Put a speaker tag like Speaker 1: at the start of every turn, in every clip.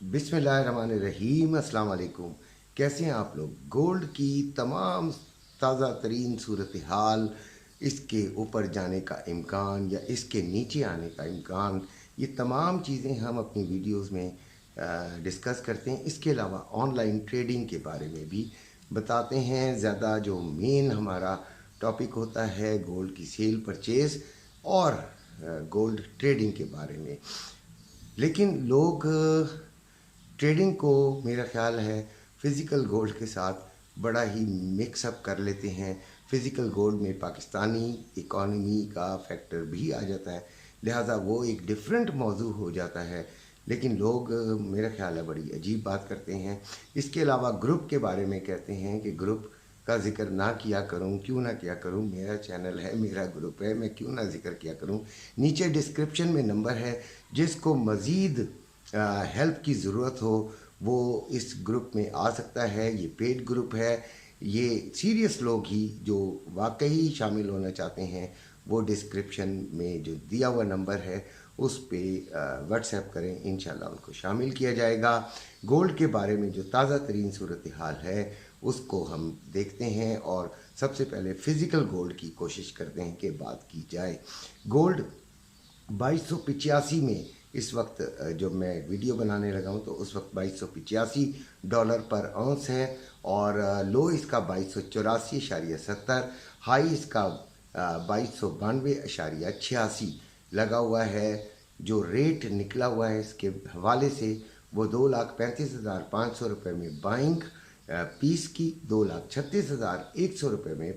Speaker 1: बिस्मिल्लाहिर्रहमानिर्रहीम। अस्सलाम वालेकुम। कैसे हैं आप लोग? गोल्ड की तमाम ताज़ा तरीन सूरत हाल, इसके ऊपर जाने का इम्कान या इसके नीचे आने का इम्कान, ये तमाम चीज़ें हम अपनी वीडियोस में डिस्कस करते हैं। इसके अलावा ऑनलाइन ट्रेडिंग के बारे में भी बताते हैं। ज़्यादा जो मेन हमारा टॉपिक होता है गोल्ड की सेल परचेज़ और गोल्ड ट्रेडिंग के बारे में। लेकिन लोग ट्रेडिंग को मेरा ख्याल है फ़िज़िकल गोल्ड के साथ बड़ा ही मिक्सअप कर लेते हैं। फ़िज़िकल गोल्ड में पाकिस्तानी इकॉनमी का फैक्टर भी आ जाता है, लिहाजा वो एक डिफरेंट मौजू हो जाता है। लेकिन लोग मेरा ख्याल है बड़ी अजीब बात करते हैं। इसके अलावा ग्रुप के बारे में कहते हैं कि ग्रुप का ज़िक्र ना किया करूं, क्यों ना किया करूं, मेरा चैनल है, मेरा ग्रुप है, मैं क्यों ना ज़िक्र किया करूं। नीचे डिस्क्रिप्शन में नंबर है, जिसको मज़ीद हेल्प की ज़रूरत हो वो इस ग्रुप में आ सकता है। ये पेड ग्रुप है। ये सीरियस लोग ही जो वाकई शामिल होना चाहते हैं वो डिस्क्रिप्शन में जो दिया हुआ नंबर है उस पे व्हाट्सएप करें, इंशाल्लाह उनको शामिल किया जाएगा। गोल्ड के बारे में जो ताज़ा तरीन सूरत हाल है उसको हम देखते हैं और सबसे पहले फ़िज़िकल गोल्ड की कोशिश करते हैं कि बात की जाए। गोल्ड 2285 में इस वक्त जब मैं वीडियो बनाने लगा हूँ तो उस वक्त $2285 पर औंस है और लो इसका 2284.70, हाई इसका 2292.86 लगा हुआ है। जो रेट निकला हुआ है इसके हवाले से वो 2,35,500 रुपये में बाइंग पीस की, 2,36,100 रुपये में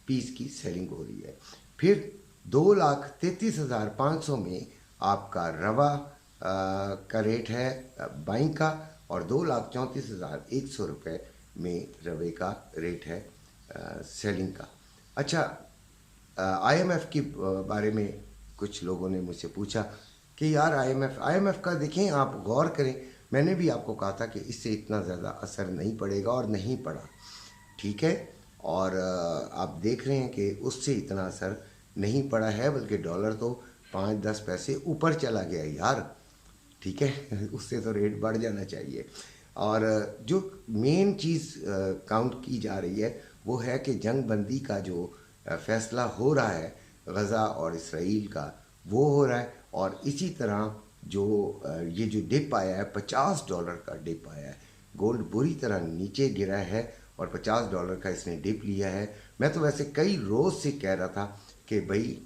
Speaker 1: पीस की सेलिंग हो रही है। फिर 2,33,500 में आपका रवा का रेट है बाइंग का और 2,34,100 रुपये में रवे का रेट है सेलिंग का। अच्छा, IMF के बारे में कुछ लोगों ने मुझसे पूछा कि यार IMF का देखें, आप गौर करें। मैंने भी आपको कहा था कि इससे इतना ज़्यादा असर नहीं पड़ेगा और नहीं पड़ा, ठीक है। और आप देख रहे हैं कि उससे इतना असर नहीं पड़ा है, बल्कि डॉलर तो 5-10 पैसे ऊपर चला गया यार, ठीक है। उससे तो रेट बढ़ जाना चाहिए। और जो मेन चीज़ काउंट की जा रही है वो है कि जंग बंदी का जो फ़ैसला हो रहा है गज़ा और इसराइल का, वो हो रहा है। और इसी तरह जो ये जो डिप आया है, $50 का डिप आया है, गोल्ड बुरी तरह नीचे गिरा है और $50 का इसने डिप लिया है। मैं तो वैसे कई रोज़ से कह रहा था कि भाई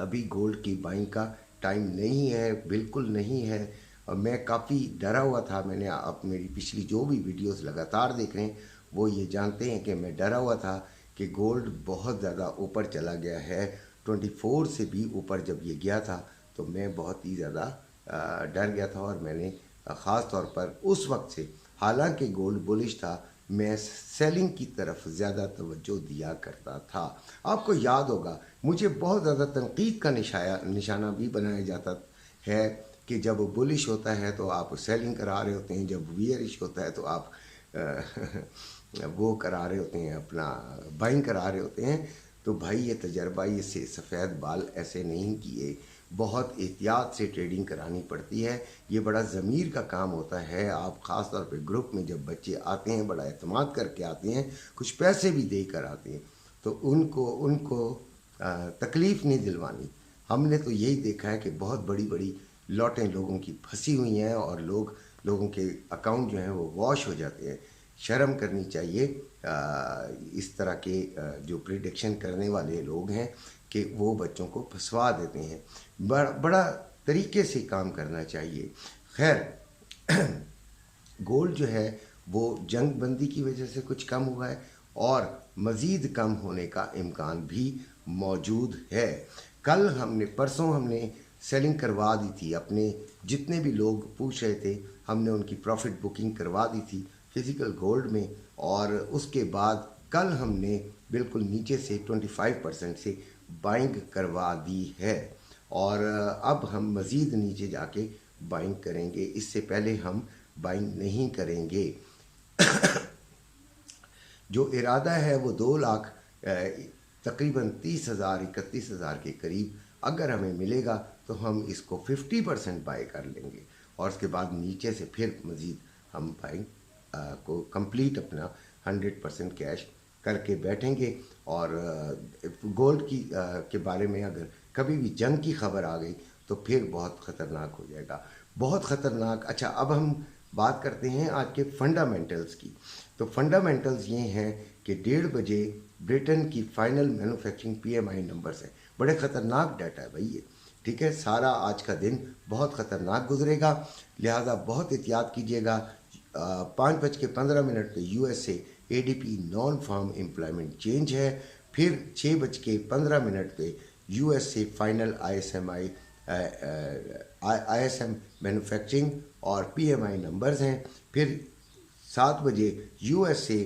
Speaker 1: अभी गोल्ड की बाइंग का टाइम नहीं है, बिल्कुल नहीं है। और मैं काफ़ी डरा हुआ था। मैंने आप मेरी पिछली जो भी वीडियोस लगातार देख रहे हैं वो ये जानते हैं कि मैं डरा हुआ था कि गोल्ड बहुत ज़्यादा ऊपर चला गया है। 24 से भी ऊपर जब ये गया था तो मैं बहुत ही ज़्यादा डर गया था और मैंने ख़ास तौर पर उस वक्त से, हालांकि गोल्ड बुलिश था, मैं सेलिंग की तरफ ज़्यादा तवज्जो दिया करता था। आपको याद होगा मुझे बहुत ज़्यादा तनकीद का निशाना भी बनाया जाता है कि जब बुलिश होता है तो आप सेलिंग करा रहे होते हैं, जब बियरिश होता है तो आप वो करा रहे होते हैं, अपना बाइंग करा रहे होते हैं। तो भाई ये तजर्बा, ये से सफ़ेद बाल ऐसे नहीं किए, बहुत एहतियात से ट्रेडिंग करानी पड़ती है। ये बड़ा ज़मीर का काम होता है। आप ख़ास तौर पे ग्रुप में जब बच्चे आते हैं, बड़ा एतमाद करके आते हैं, कुछ पैसे भी देकर आते हैं, तो उनको उनको तकलीफ़ नहीं दिलवानी। हमने तो यही देखा है कि बहुत बड़ी बड़ी लॉटें लोगों की फंसी हुई हैं और लोगों के अकाउंट जो हैं वो वॉश हो जाते हैं। शर्म करनी चाहिए इस तरह के जो प्रिडिक्शन करने वाले लोग हैं कि वो बच्चों को फंसवा देते हैं। बड़ा तरीके से काम करना चाहिए। खैर, गोल्ड जो है वो जंग बंदी की वजह से कुछ कम हुआ है और मज़ीद कम होने का इम्कान भी मौजूद है। परसों हमने सेलिंग करवा दी थी। अपने जितने भी लोग पूछ रहे थे हमने उनकी प्रॉफिट बुकिंग करवा दी थी फ़िज़िकल गोल्ड में, और उसके बाद कल हमने बिल्कुल नीचे से 25% से बाइंग करवा दी है और अब हम मज़ीद नीचे जाके बाइंग करेंगे। इससे पहले हम बाइंग नहीं करेंगे। जो इरादा है वो 2 लाख तकरीबन 30,000 31,000 के करीब अगर हमें मिलेगा तो हम इसको 50% बाय कर लेंगे और उसके बाद नीचे से फिर मज़ीद हम बाइंग को कंप्लीट अपना 100% कैश करके बैठेंगे। और गोल्ड की के बारे में अगर कभी भी जंग की खबर आ गई तो फिर बहुत ख़तरनाक हो जाएगा, बहुत ख़तरनाक। अच्छा, अब हम बात करते हैं आज के फंडामेंटल्स की। तो फंडामेंटल्स ये हैं कि 1:30 बजे ब्रिटेन की फाइनल मैन्युफैक्चरिंग PMI नंबर्स हैं। बड़े ख़तरनाक डाटा है भाई ये, ठीक है। सारा आज का दिन बहुत ख़तरनाक गुजरेगा, लिहाजा बहुत एहतियात कीजिएगा। 5:15 पे USA ADP non farm employment change है। फिर 6:15 पे USA फाइनल ISM मैन्युफैक्चरिंग और PMI नंबर्स हैं। फिर 7 बजे USA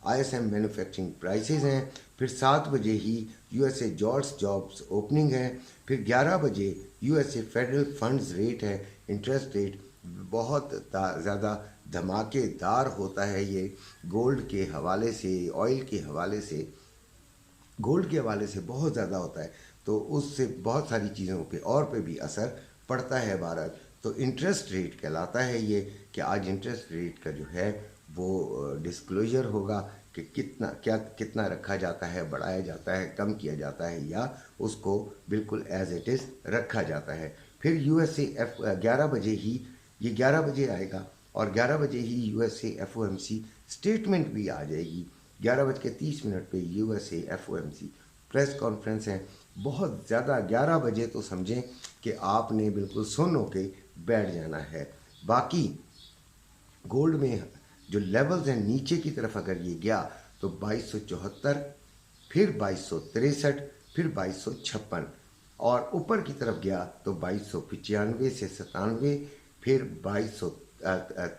Speaker 1: ISM मैन्युफैक्चरिंग प्राइसेस हैं। फिर 7 बजे ही USA जॉब्स ओपनिंग है। फिर 11 बजे USA फेडरल फंड्स रेट है, इंटरेस्ट रेट। बहुत ज़्यादा धमाकेदार होता है ये गोल्ड के हवाले से, ऑयल के हवाले से, गोल्ड के हवाले से बहुत ज़्यादा होता है। तो उससे बहुत सारी चीज़ों पे और पे भी असर पड़ता है भारत। तो इंटरेस्ट रेट कहलाता है ये, कि आज इंटरेस्ट रेट का जो है वो डिस्क्लोजर होगा कि कितना रखा जाता है, बढ़ाया जाता है, कम किया जाता है, या उसको बिल्कुल एज इट इज़ रखा जाता है। फिर USA 11 बजे ही, ये 11 बजे आएगा और 11 बजे ही USA FOMC स्टेटमेंट भी आ जाएगी। 11:30 पे USA FOMC प्रेस कॉन्फ्रेंस है। बहुत ज़्यादा 11 बजे तो समझें कि आपने बिल्कुल सुन होके बैठ जाना है। बाकी गोल्ड में जो लेवल्स हैं नीचे की तरफ अगर ये गया तो 2274, फिर 2263, फिर 2256, और ऊपर की तरफ गया तो 2295 से 97, फिर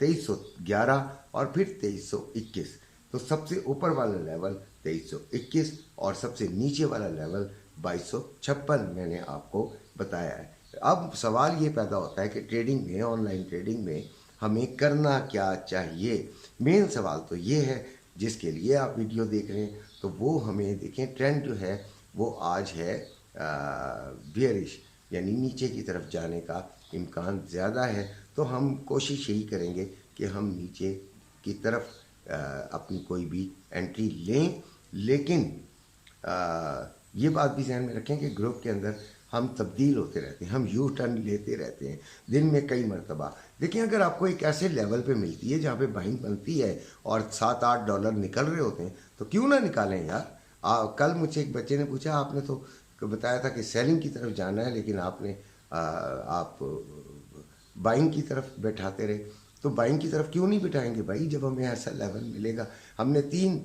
Speaker 1: 2311 और फिर 2321। तो सबसे ऊपर वाला लेवल 2321 और सबसे नीचे वाला लेवल 2256 मैंने आपको बताया है। अब सवाल ये पैदा होता है कि ट्रेडिंग में, ऑनलाइन ट्रेडिंग में हमें करना क्या चाहिए। मेन सवाल तो ये है जिसके लिए आप वीडियो देख रहे हैं। तो वो हमें देखें, ट्रेंड जो है वो आज है बियरिश, यानी नीचे की तरफ जाने का इम्कान ज़्यादा है। तो हम कोशिश यही करेंगे कि हम नीचे की तरफ अपनी कोई भी एंट्री लें। लेकिन ये बात भी ध्यान में रखें कि ग्रुप के अंदर हम तब्दील होते रहते हैं, हम यू टर्न लेते रहते हैं दिन में कई मरतबा। देखिए, अगर आपको एक ऐसे लेवल पे मिलती है जहाँ पे बाइंग बनती है और $7-8 निकल रहे होते हैं तो क्यों ना निकालें यार। कल मुझसे एक बच्चे ने पूछा, आपने तो बताया था कि सेलिंग की तरफ जाना है, लेकिन आपने आप बाइंग की तरफ बैठाते रहे। तो बाइंग की तरफ क्यों नहीं बिठाएंगे भाई, जब हमें ऐसा लेवल मिलेगा। हमने 3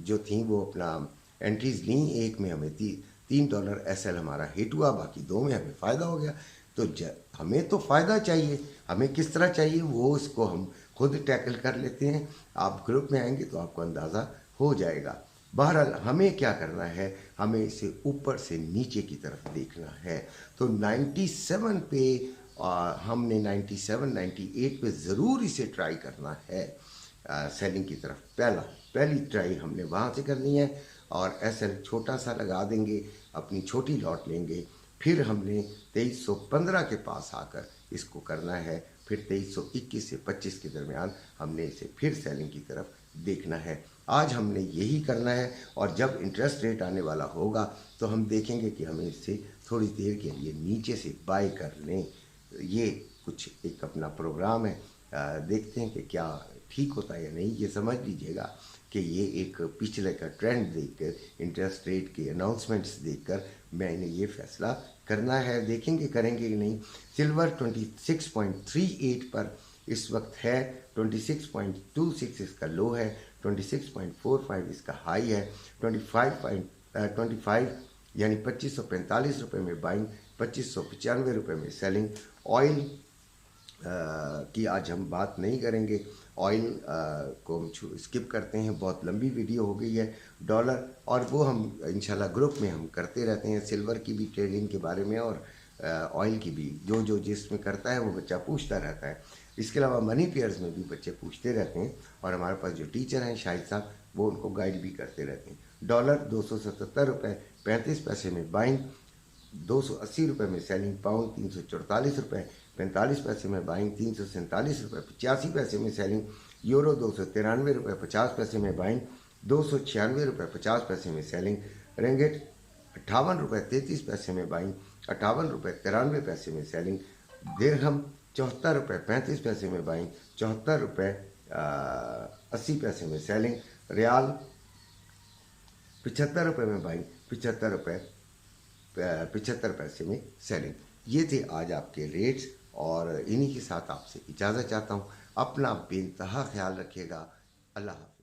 Speaker 1: जो थी वो अपना एंट्रीज ली, एक में हमें $3 SL हमारा हिट हुआ, बाकी 2 में हमें फ़ायदा हो गया। तो हमें तो फ़ायदा चाहिए, हमें किस तरह चाहिए वो इसको हम खुद टैकल कर लेते हैं। आप ग्रुप में आएंगे तो आपको अंदाज़ा हो जाएगा। बहरहाल हमें क्या करना है, हमें इसे ऊपर से नीचे की तरफ देखना है। तो 97 पे हमने 97, 98 पे ज़रूर इसे ट्राई करना है सेलिंग की तरफ। पहली ट्राई हमने वहाँ से करनी है और SL छोटा सा लगा देंगे, अपनी छोटी लॉट लेंगे। फिर हमने 2315 के पास आकर इसको करना है। फिर 2321 से 25 के दरमियान हमने इसे फिर सेलिंग की तरफ देखना है। आज हमने यही करना है, और जब इंटरेस्ट रेट आने वाला होगा तो हम देखेंगे कि हमें इससे थोड़ी देर के लिए नीचे से बाय कर लें। ये कुछ एक अपना प्रोग्राम है, देखते हैं कि क्या ठीक होता है या नहीं। ये समझ लीजिएगा कि ये एक पिछले का ट्रेंड देखकर, इंटरेस्ट रेट के अनाउंसमेंट्स देखकर मैंने ये फैसला करना है। देखेंगे करेंगे कि नहीं। सिल्वर 26.38 पर इस वक्त है, 26.26 इसका लो है, 26.45 इसका हाई है, 25 यानी 2545 रुपये में बाइंग, 2595 रुपये में सेलिंग। ऑयल की आज हम बात नहीं करेंगे, ऑयल को हम स्किप करते हैं, बहुत लंबी वीडियो हो गई है। डॉलर और वो हम इंशाल्लाह ग्रुप में हम करते रहते हैं, सिल्वर की भी ट्रेडिंग के बारे में और ऑयल की भी। जो जिसमें करता है वो बच्चा पूछता रहता है। इसके अलावा मनी पेयर्स में भी बच्चे पूछते रहते हैं, और हमारे पास जो टीचर हैं शाहिद साहब, वो उनको गाइड भी करते रहते हैं। डॉलर 277 रुपये 35 पैसे में बाइंग, 280 रुपये में सेलिंग। पाउंड 344 रुपये 45 पैसे में बाइंग, 347 रुपये 85 पैसे में सेलिंग, यूरो 293 रुपये 50 पैसे में बाइंग, 296 रुपये 50 पैसे में सेलिंग, रिंगिट 58 रुपये 33 पैसे में बाइंग, 58 रुपये 93 पैसे में सेलिंग, दिरहम 74 रुपये 35 पैसे में बाइंग, 74 रुपये 80 पैसे में सेलिंग, रियाल 75 रुपये में बाइंग, 75 रुपये 75 पैसे में सेलिंग। ये थे आज आपके रेट्स, और इन्हीं के साथ आपसे इजाज़त चाहता हूँ। अपना बेइंतहा ख्याल रखिएगा। अल्लाह हाफ़िज़।